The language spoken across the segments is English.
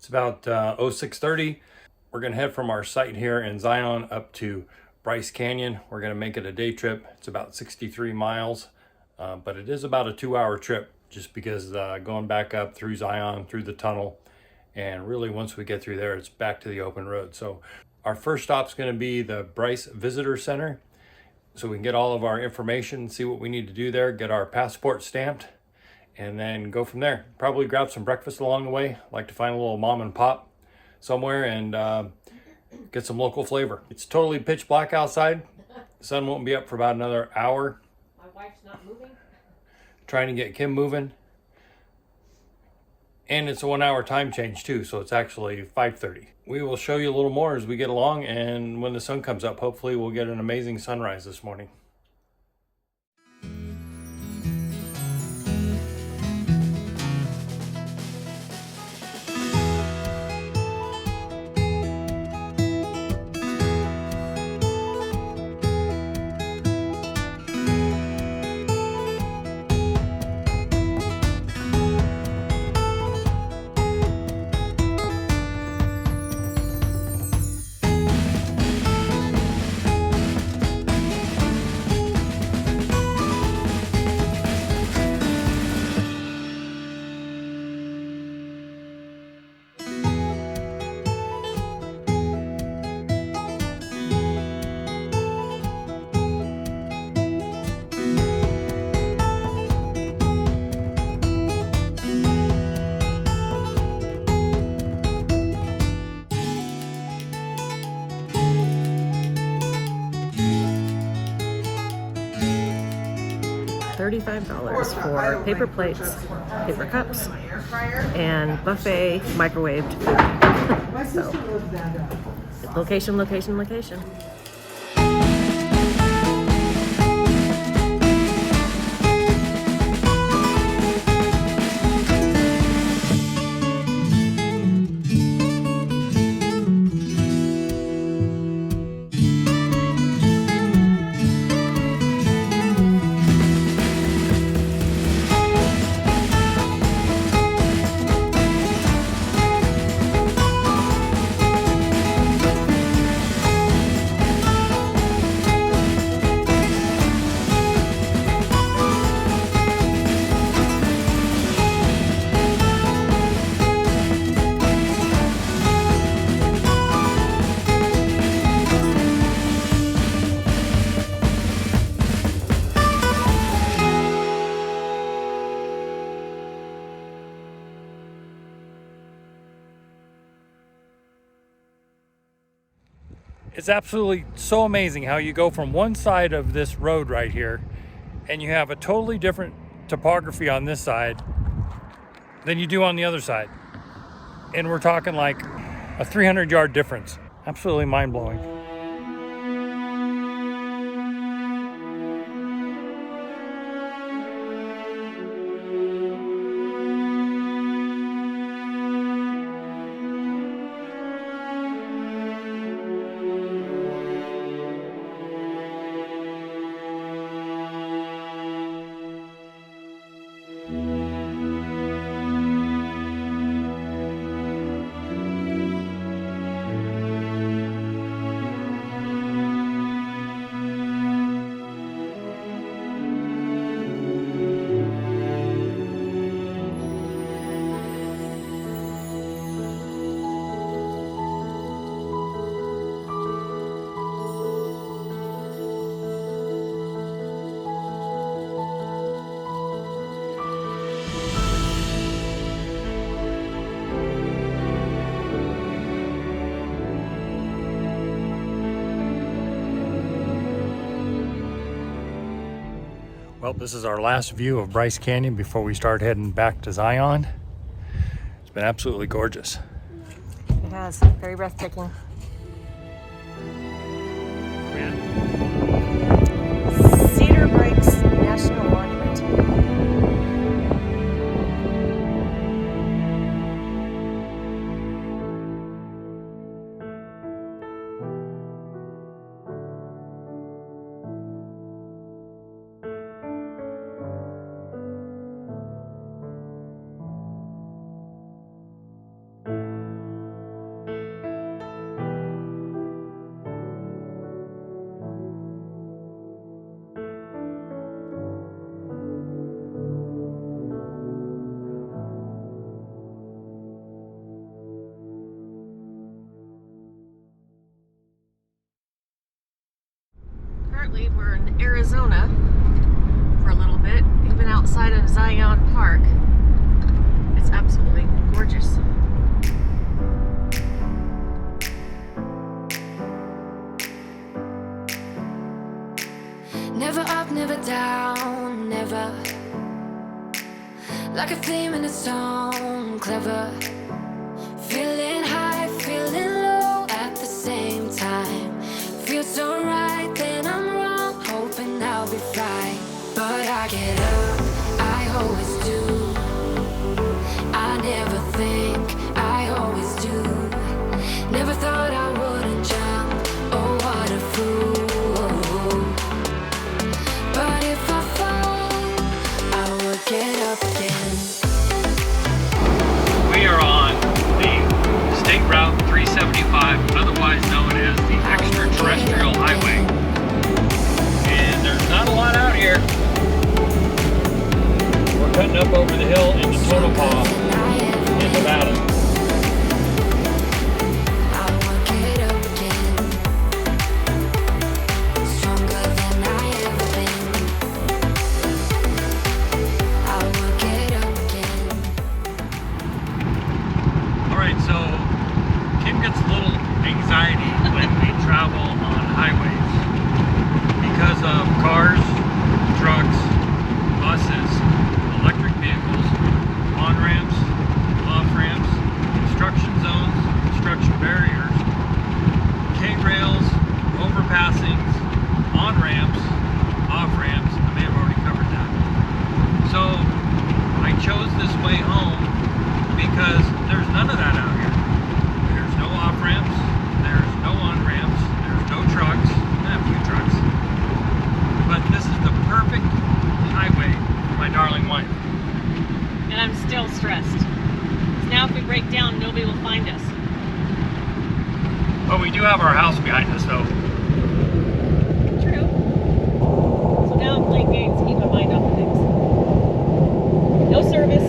It's about 0630. We're gonna head from our site here in Zion up to Bryce Canyon. We're gonna make it a day trip. It's about 63 miles, but it is about a 2-hour trip just because going back up through Zion, through the tunnel, and really once we get through there, it's back to the open road. So our first stop's gonna be the Bryce Visitor Center, so we can get all of our information, see what we need to do there, get our passport stamped, and then go from there. Probably grab some breakfast along the way. Like to find a little mom and pop somewhere and get some local flavor. It's totally pitch black outside. The sun won't be up for about another hour. My wife's not moving. Trying to get Kim moving. And it's a 1-hour time change too, so it's actually 5:30. We will show you a little more as we get along, and when the sun comes up, hopefully we'll get an amazing sunrise this morning. $35 for paper plates, paper cups, and buffet microwaved food. So, location, location, location. It's absolutely so amazing how you go from one side of this road right here and you have a totally different topography on this side than you do on the other side. And we're talking like a 300-yard difference. Absolutely mind-blowing. Well, this is our last view of Bryce Canyon before we start heading back to Zion. It's been absolutely gorgeous. It has. Very breathtaking. Cedar Breaks National Monument. We're in Arizona for a little bit, even outside of Zion Park. It's absolutely gorgeous. Never up, never down, never. Like a theme in a song, clever. Feeling high, feeling low at the same time. Feels so right, then I'm wrong, hoping I'll be fine. But I get up, I always do. I never think, I always do. Never thought I wouldn't jump, oh what a fool. But if I fall, I will get up again. We are on the State Route 375, otherwise known as the Extraterrestrial Highway. And there's not a lot out here. We're cutting up over the hill into Tonopah in Nevada. I will get up again. Stronger than I ever been. I will get up again. Alright, so Kim gets a little anxiety when we travel on highways because of cars, trucks, buses, electric vehicles, on-ramps, off-ramps, construction zones, construction barriers, K-rails, overpassings, on-ramps, off-ramps. I may have already covered that. So I chose this way home because there's none of that out here. There's no off-ramps, there's no on-ramps, there's no trucks, a few trucks. But this is the perfect highway for my darling wife. And I'm still stressed. 'Cause now if we break down, nobody will find us. But we do have our house behind us though. True. So now I'm playing games to keep my mind off of things. No service.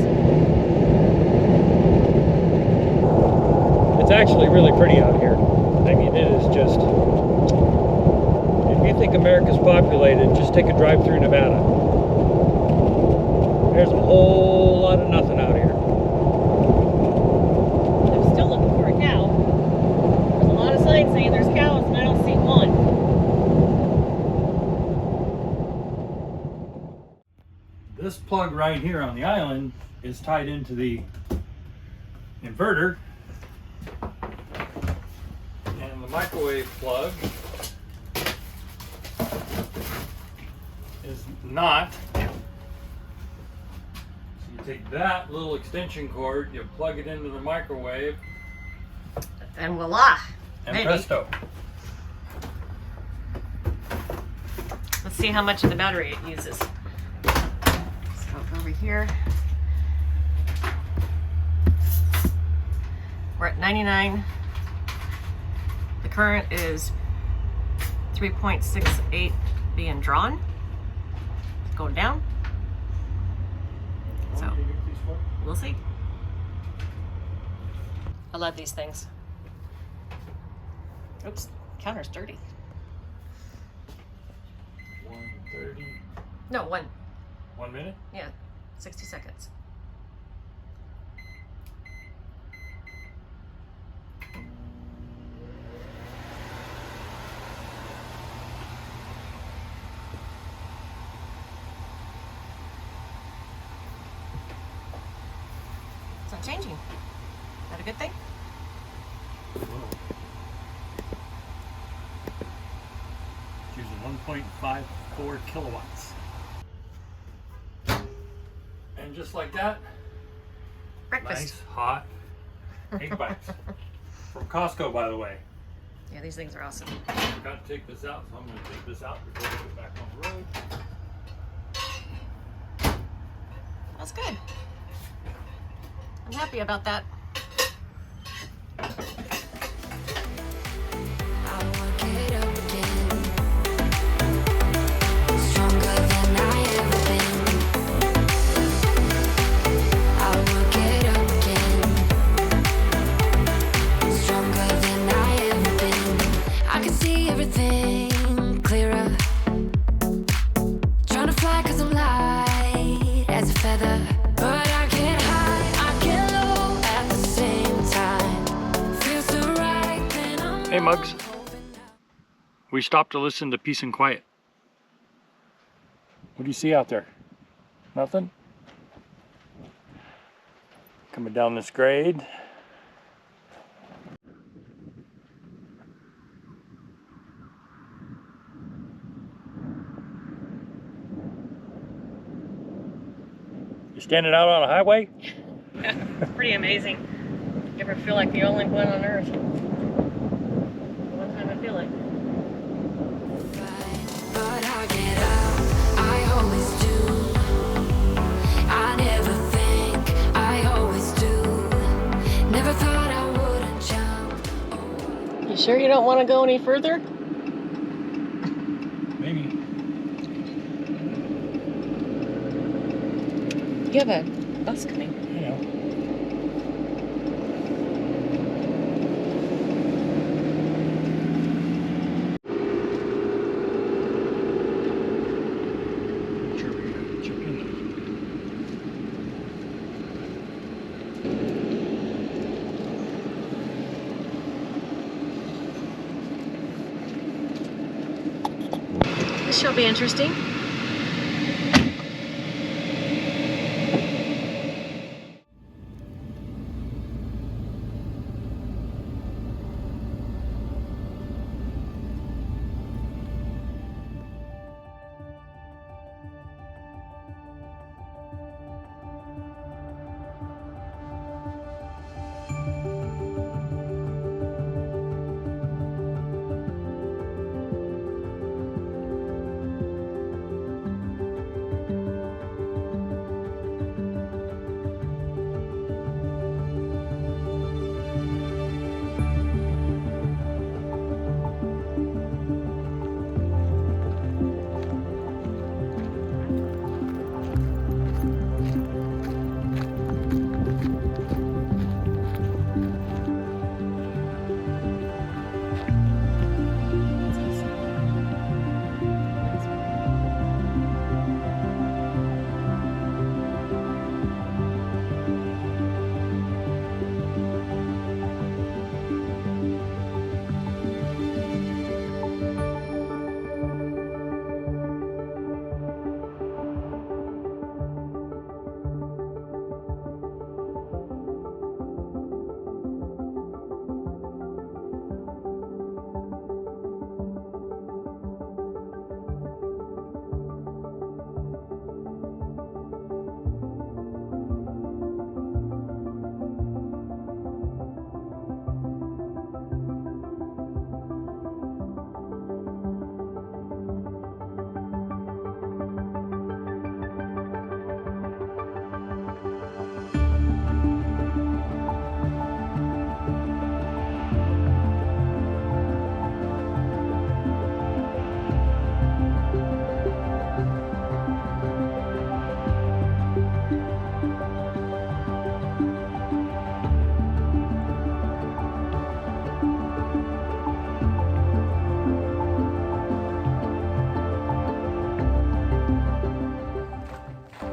It's actually really pretty out here. I mean, it is just, if you think America's populated, just take a drive through Nevada. There's a whole lot of nothing out here. I'm still looking for a cow. There's a lot of signs saying there's cows, and I don't see one. This plug right here on the island is tied into the inverter. And the microwave plug is not. So you take that little extension cord, you plug it into the microwave, And voila. and Maybe. presto. Let's see how much of the battery it uses. So go over here. We're at 99. The current is 3.68 being drawn. Going down. So we'll see. I love these things. Oops, counter's dirty. 1:30. No, 1 minute? Yeah, 60 seconds. It's not changing. Is that a good thing? It's using 1.54 kilowatts. And just like that, Breakfast. nice hot egg bites. From Costco, by the way. Yeah, these things are awesome. I forgot to take this out, so I'm going to take this out before we get back on the road. That's good. I'm happy about that. I will get up again. Stronger than I ever been. I will get up again. Stronger than I ever been. I can see everything clearer. Hey, Muggs. We stopped to listen to Peace and Quiet. What do you see out there? Nothing? Coming down this grade. You standing out on a highway? Pretty amazing. You ever feel like the only one on earth? One time I feel like. But I get up, I always do. I never think, I always do. Never thought I wouldn't jump. You sure you don't want to go any further? Maybe. You have a bus coming. You know. Sure, we gotta check in. This shall be interesting.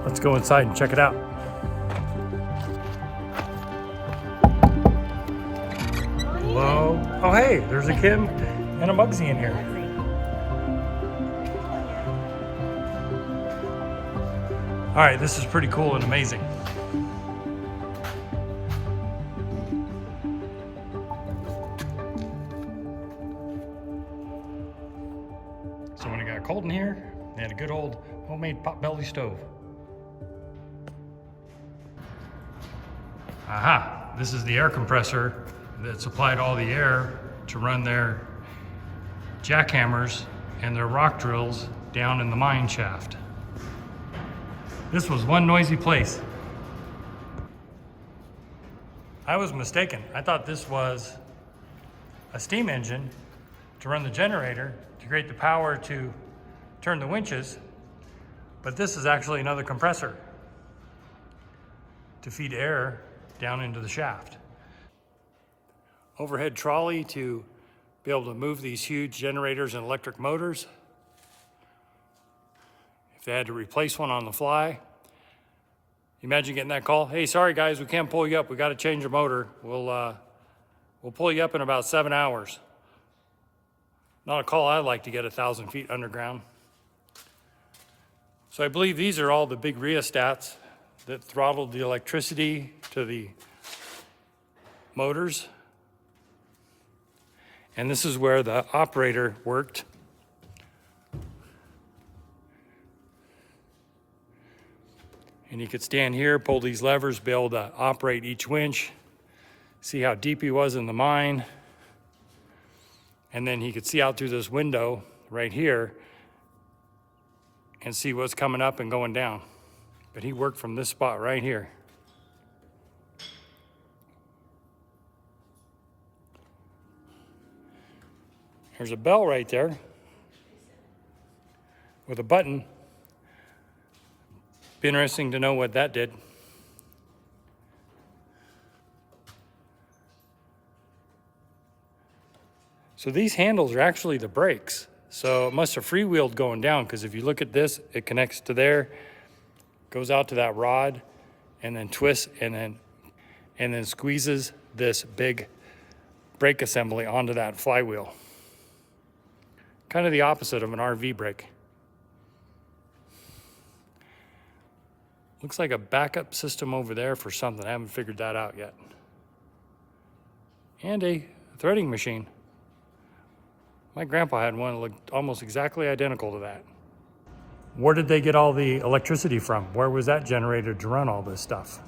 Let's go inside and check it out. Whoa. Oh, hey, there's a Kim and a Muggsy in here. All right, this is pretty cool and amazing. So when it got cold in here, they had a good old homemade potbelly stove. Aha, this is the air compressor that supplied all the air to run their jackhammers and their rock drills down in the mine shaft. This was one noisy place. I was mistaken. I thought this was a steam engine to run the generator to create the power to turn the winches, but this is actually another compressor to feed air down into the shaft. Overhead trolley to be able to move these huge generators and electric motors. If they had to replace one on the fly, imagine getting that call. Hey, sorry guys, we can't pull you up. We got to change your motor. We'll pull you up in about 7 hours. Not a call I like to get 1,000 feet underground. So I believe these are all the big rheostats that throttled the electricity to the motors. And this is where the operator worked. And he could stand here, pull these levers, be able to operate each winch, see how deep he was in the mine. And then he could see out through this window right here and see what's coming up and going down. But he worked from this spot right here. There's a bell right there with a button. Be interesting to know what that did. So these handles are actually the brakes. So it must have freewheeled going down, because if you look at this, it connects to there, goes out to that rod, and then twists and then squeezes this big brake assembly onto that flywheel. Kind of the opposite of an RV brake. Looks like a backup system over there for something. I haven't figured that out yet. And a threading machine. My grandpa had one that looked almost exactly identical to that. Where did they get all the electricity from? Where was that generated to run all this stuff?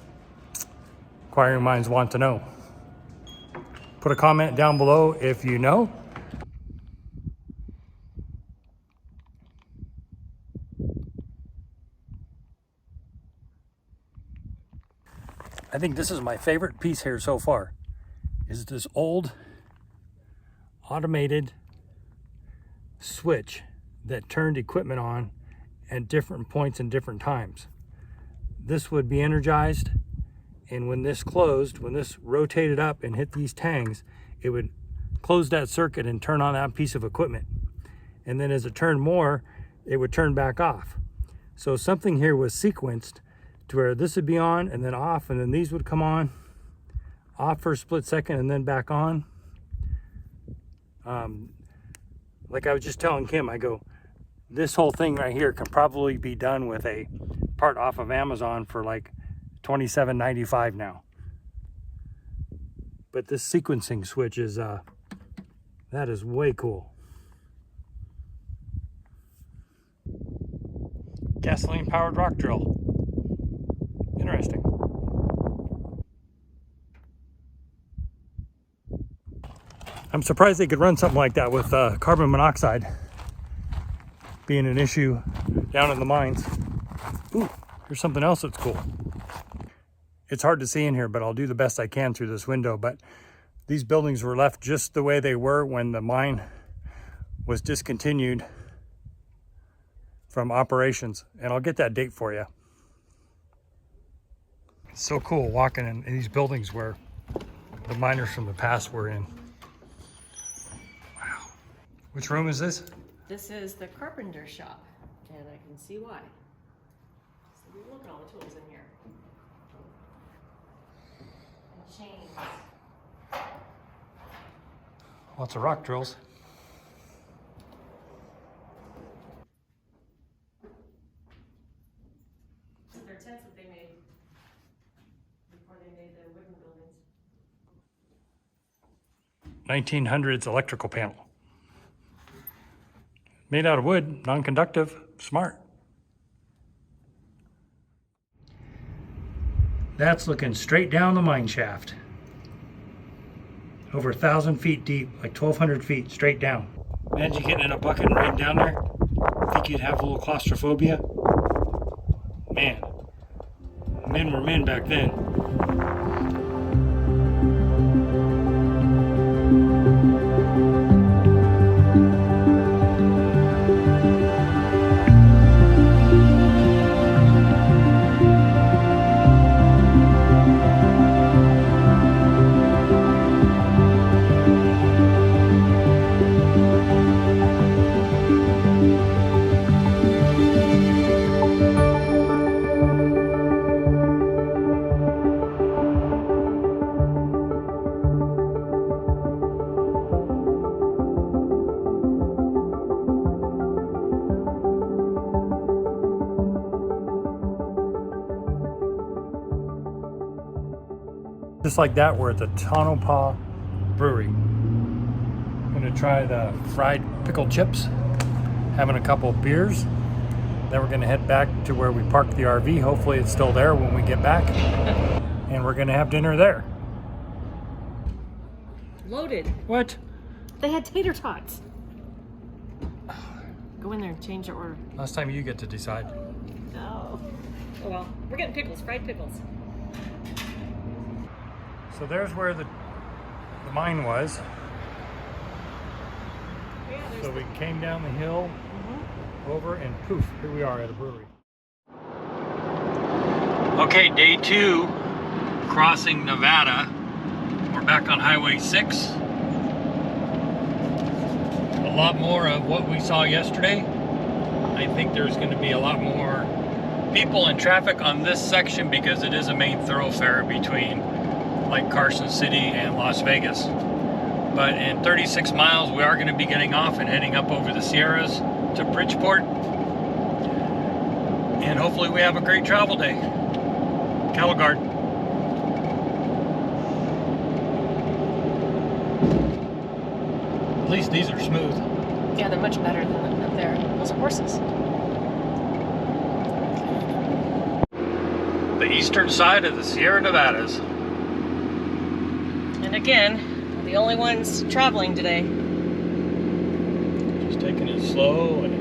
Inquiring minds want to know. Put a comment down below if you know. I think this is my favorite piece here so far, is this old automated switch that turned equipment on at different points and different times. This would be energized, and when this closed, when this rotated up and hit these tangs, it would close that circuit and turn on that piece of equipment. And then as it turned more, it would turn back off. So something here was sequenced to where this would be on and then off, and then these would come on, off for a split second and then back on. Like I was just telling Kim, I go, this whole thing right here can probably be done with a part off of Amazon for like $27.95 now. But this sequencing switch is, that is way cool. Gasoline powered rock drill. Interesting. I'm surprised they could run something like that with carbon monoxide being an issue down in the mines. Ooh, here's something else that's cool. It's hard to see in here, but I'll do the best I can through this window. But these buildings were left just the way they were when the mine was discontinued from operations. And I'll get that date for you. It's so cool walking in these buildings where the miners from the past were in. Wow. Which room is this? This is the carpenter shop, and I can see why. So we look at all the tools in here. And chains. Lots of rock drills. They're tents that they made before they made the wooden buildings. 1900s electrical panel. Made out of wood, non-conductive, smart. That's looking straight down the mine shaft. Over 1,000 feet deep, like 1,200 feet straight down. Imagine getting in a bucket and right down there. Think you'd have a little claustrophobia? Man, men were men back then. Just like that, we're at the Tonopah Brewery. Gonna try the fried pickled chips, having a couple of beers. Then we're gonna head back to where we parked the RV. Hopefully it's still there when we get back. And we're gonna have dinner there. Loaded. What? They had tater tots. Go in there and change your order. Last time you get to decide. Oh. Oh well, we're getting pickles, fried pickles. So there's where the mine was. Yeah, So we came down the hill, over, and poof, here we are at a brewery. Okay, day 2, crossing Nevada. We're back on Highway 6. A lot more of what we saw yesterday. I think there's going to be a lot more people and traffic on this section because it is a main thoroughfare between like Carson City and Las Vegas. But in 36 miles, we are going to be getting off and heading up over the Sierras to Bridgeport. And hopefully we have a great travel day. Cattle guard. At least these are smooth. Yeah, they're much better than up there. Those are horses. The eastern side of the Sierra Nevadas. And again, the only ones traveling today. Just taking it slow and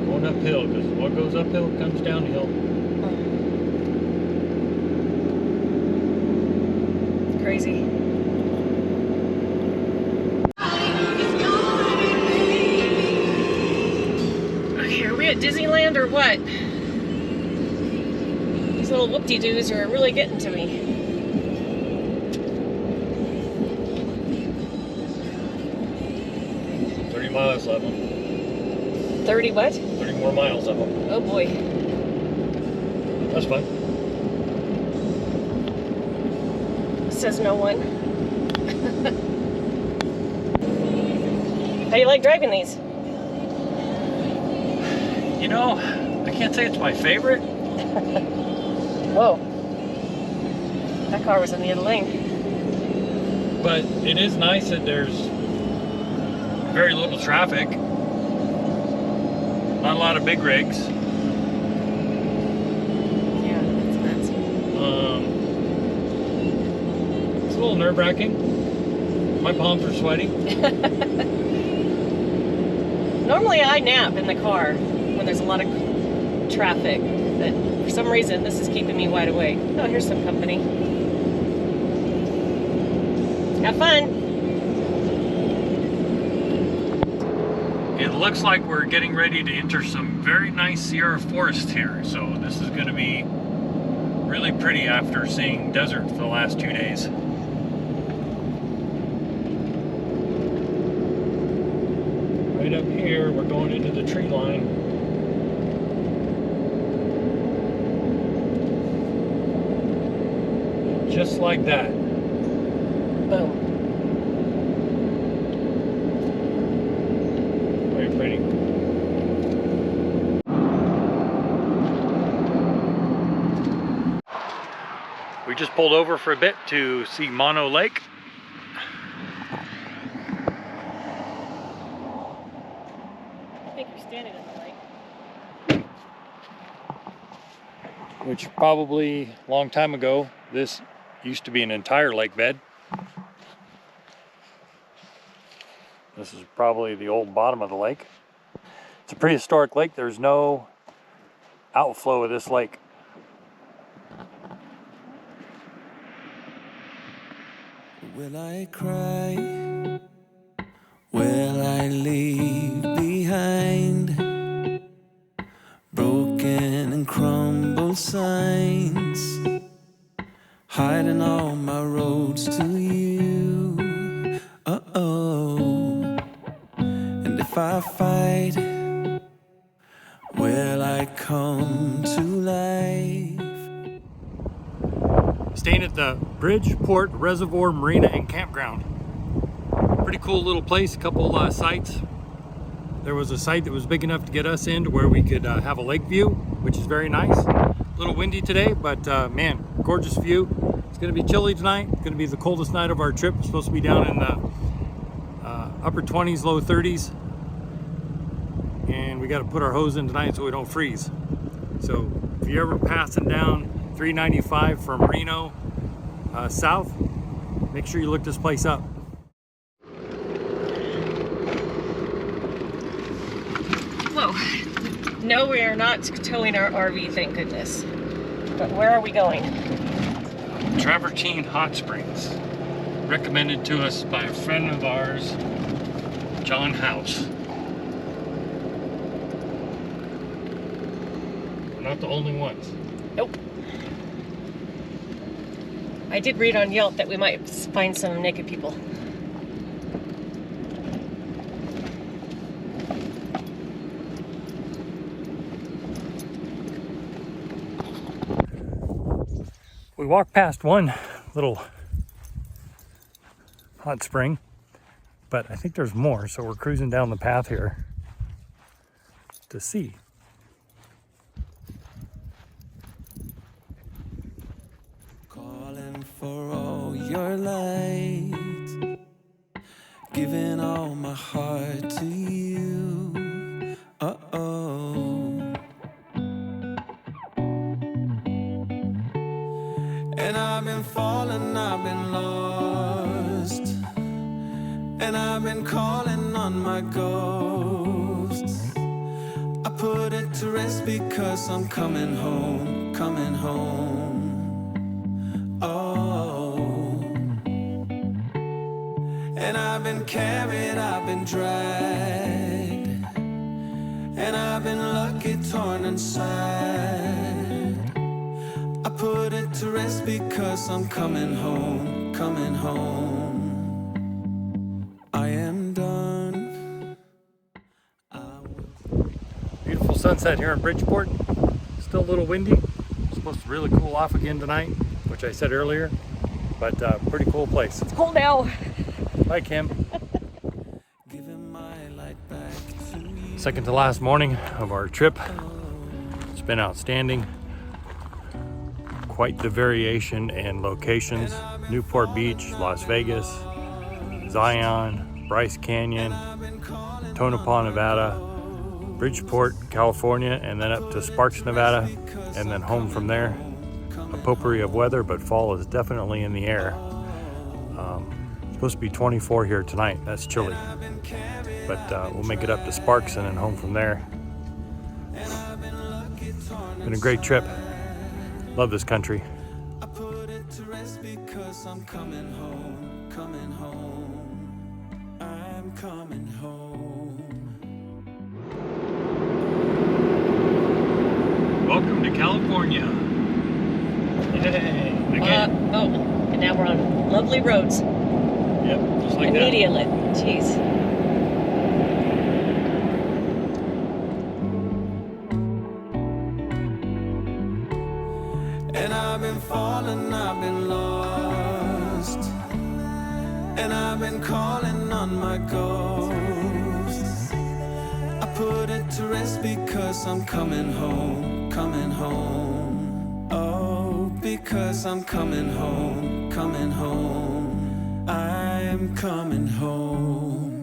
going uphill, because what goes uphill comes downhill. It's crazy. Okay, are we at Disneyland or what? These little whoop-de-doos are really getting to me. Miles of them. 30 what? 30 more miles of them. Oh boy. That's fun. Says no one. How do you like driving these? You know, I can't say it's my favorite. Whoa. That car was in the other lane. But it is nice that there's very little traffic. Not a lot of big rigs. Yeah, that's nuts. It's a little nerve-wracking. My palms are sweaty. Normally I nap in the car when there's a lot of traffic, but for some reason this is keeping me wide awake. Oh, here's some company. Have fun. It looks like we're getting ready to enter some very nice Sierra forest here. So this is going to be really pretty after seeing desert for the last 2 days. Right up here, we're going into the tree line. Just like that. Boom. Very pretty. We just pulled over for a bit to see Mono Lake. I think you're standing in the lake. Which probably a long time ago, this used to be an entire lake bed. This is probably the old bottom of the lake. It's a prehistoric lake. There's no outflow of this lake. Will I cry? Will I leave behind broken and crumbled signs, hiding all my roads to you? And if I fight, will I come to life? Staying at the Bridgeport Reservoir Marina and Campground. Pretty cool little place, a couple sites. There was a site that was big enough to get us in to where we could have a lake view, which is very nice. A little windy today, but man, gorgeous view. It's going to be chilly tonight. It's going to be the coldest night of our trip. It's supposed to be down in the upper 20s, low 30s. And we got to put our hose in tonight so we don't freeze. So if you're ever passing down 395 from Reno south, make sure you look this place up. Whoa. No, we are not towing our RV, thank goodness. But where are we going? Travertine Hot Springs. Recommended to us by a friend of ours, John House. We're not the only ones. Nope. I did read on Yelp that we might find some naked people. We walked past one little hot spring, but I think there's more, so we're cruising down the path here to see. Calling for all your light, giving all my heart to you. And I've been falling, I've been lost, and I've been calling on my ghosts. I put it to rest because I'm coming home, coming home. Oh, and I've been carried, I've been dragged, and I've been lucky torn inside. I put it to rest because I'm coming home, coming home. I am done. Beautiful sunset here in Bridgeport. Still a little windy. It's supposed to really cool off again tonight, which I said earlier, but pretty cool place. It's cold now. Bye, Kim. Giving my light back to you. Second to last morning of our trip. It's been outstanding. Quite the variation in locations. Newport Beach, Las Vegas, Zion, Bryce Canyon, Tonopah, Nevada, Bridgeport, California, and then up to Sparks, Nevada, and then home from there. A potpourri of weather, but fall is definitely in the air. Supposed to be 24 here tonight. That's chilly, but we'll make it up to Sparks and then home from there. Been a great trip. Love this country. I put it to rest because I'm coming home, coming home. I'm coming home. Welcome to California. Again. And now we're on lovely roads. Yep, just like that. Immediately. Jeez. And I've been falling, I've been lost, and I've been calling on my ghosts. I put it to rest because I'm coming home, coming home. Oh, because I'm coming home, coming home. I'm coming home.